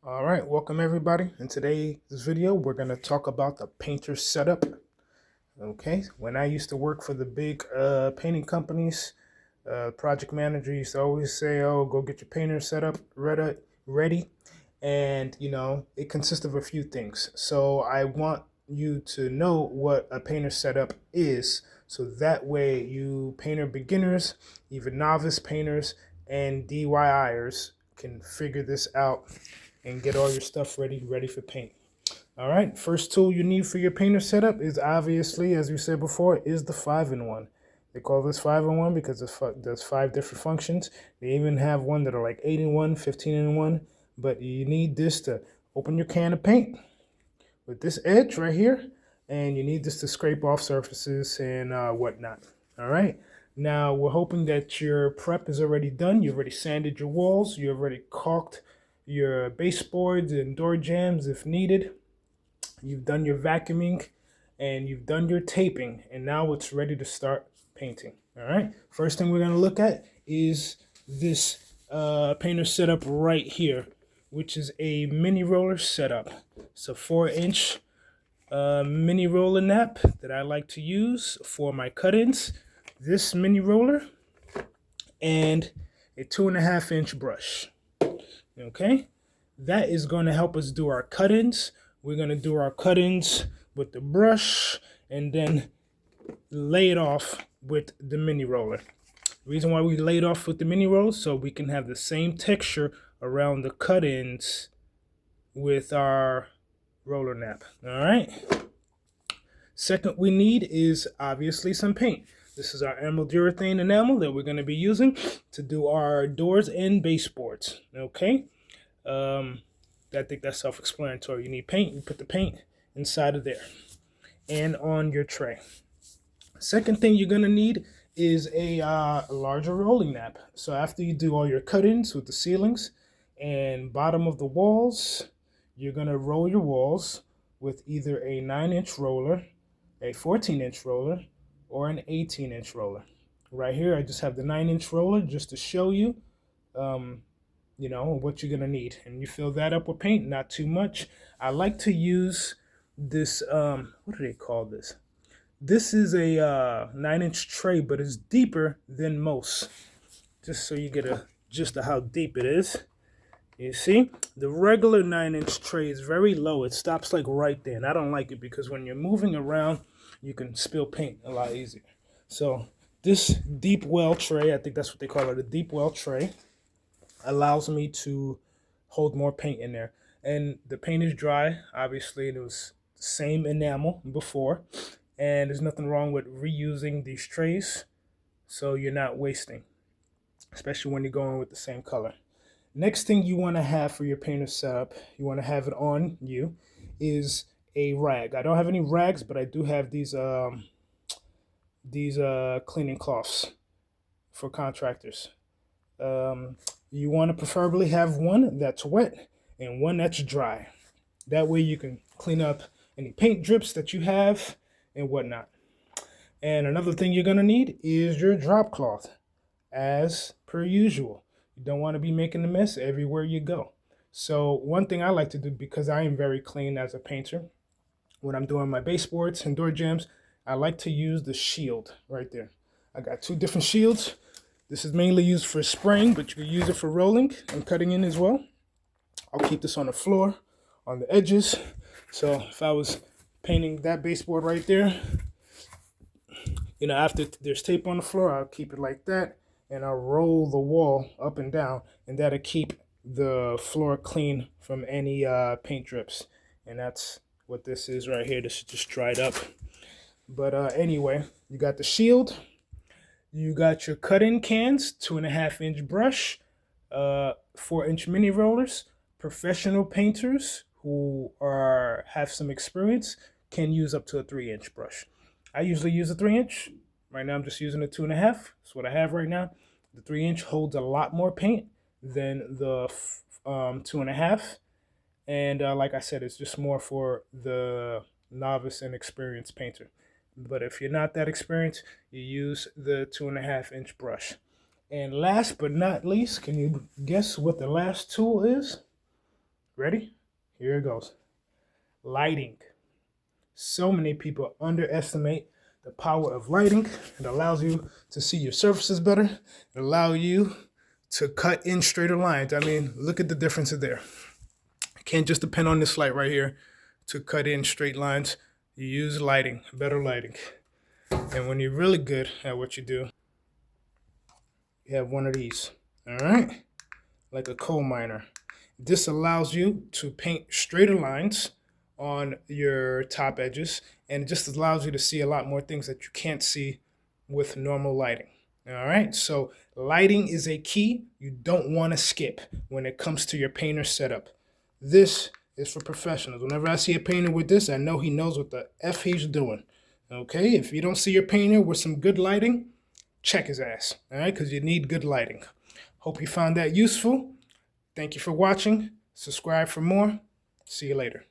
All right, welcome everybody. In today's video, we're going to talk about the painter setup. Okay, when I used to work for the big painting companies, project manager used to always say, "Oh, go get your painter setup ready." And it consists of a few things. So I want you to know what a painter setup is, so that way you painter beginners, even novice painters, and DIYers can figure this out and get all your stuff ready for paint. All right, first tool you need for your painter setup is obviously, as we said before, is the 5-in-1. They call this 5-in-1 because there's 5 different functions. They even have one that are like 8-in-1, 15-in-1, but you need this to open your can of paint with this edge right here, and you need this to scrape off surfaces and whatnot. All right, now we're hoping that your prep is already done. You've already sanded your walls, you've already caulked your baseboards and door jambs if needed. You've done your vacuuming and you've done your taping, and now it's ready to start painting. All right, first thing we're going to look at is this painter setup right here, which is a mini roller setup. It's a 4-inch mini roller nap that I like to use for my cut-ins. This mini roller and a 2.5-inch brush. Okay, that is going to help us do our cut-ins. We're going to do our cut-ins with the brush and then lay it off with the mini roller. The reason why we lay it off with the mini roller, so we can have the same texture around the cut-ins with our roller nap. All right. Second we need is obviously some paint. This is our emerald urethane enamel that we're going to be using to do our doors and baseboards. Okay. I think that's self-explanatory. You need paint. You put the paint inside of there and on your tray. Second thing you're going to need is a larger rolling nap. So after you do all your cut-ins with the ceilings and bottom of the walls, you're going to roll your walls with either a 9-inch roller, a 14-inch roller, or an 18-inch roller. Right here, I just have the 9-inch roller just to show you, what you're going to need. And you fill that up with paint, not too much. I like to use this, what do they call this? This is a 9-inch tray, but it's deeper than most. Just so you get a gist of how deep it is. You see, the regular 9-inch tray is very low. It stops like right there, and I don't like it because when you're moving around, you can spill paint a lot easier. So this deep well tray, I think that's what they call it, a deep well tray, allows me to hold more paint in there. And the paint is dry, obviously, and it was the same enamel before. And there's nothing wrong with reusing these trays so you're not wasting, especially when you're going with the same color. Next thing you want to have for your painter setup, you want to have it on you, is a rag. I don't have any rags, but I do have these cleaning cloths for contractors. You want to preferably have one that's wet and one that's dry. That way you can clean up any paint drips that you have and whatnot. And another thing you're going to need is your drop cloth, as per usual. You don't want to be making a mess everywhere you go. So one thing I like to do, because I am very clean as a painter, when I'm doing my baseboards and door jambs, I like to use the shield right there. I got 2 different shields. This is mainly used for spraying, but you can use it for rolling and cutting in as well. I'll keep this on the floor, on the edges. So if I was painting that baseboard right there, after there's tape on the floor, I'll keep it like that, and I'll roll the wall up and down, and that'll keep the floor clean from any paint drips. And that's what this is right here. This is just dried up. But anyway, you got the shield. You got your cut-in cans, 2.5-inch brush, 4-inch mini rollers. Professional painters who have some experience can use up to a 3-inch brush. I usually use a 3-inch. Right now I'm just using a 2.5. That's what I have right now. The 3-inch holds a lot more paint than the 2.5. And like I said, it's just more for the novice and experienced painter. But if you're not that experienced, you use the 2.5-inch brush. And last but not least, can you guess what the last tool is? Ready? Here it goes. Lighting. So many people underestimate the power of lighting. It allows you to see your surfaces better. It allows you to cut in straighter lines. I mean, look at the differences there. You can't just depend on this light right here to cut in straight lines. You use lighting, better lighting. And when you're really good at what you do, you have one of these, all right? Like a coal miner. This allows you to paint straighter lines on your top edges, and it just allows you to see a lot more things that you can't see with normal lighting. All right, so lighting is a key you don't want to skip when it comes to your painter setup. This is for professionals. Whenever I see a painter with this, I know he knows what the F he's doing. Okay, if you don't see your painter with some good lighting, check his ass, all right, because you need good lighting. Hope you found that useful. Thank you for watching. Subscribe for more. See you later.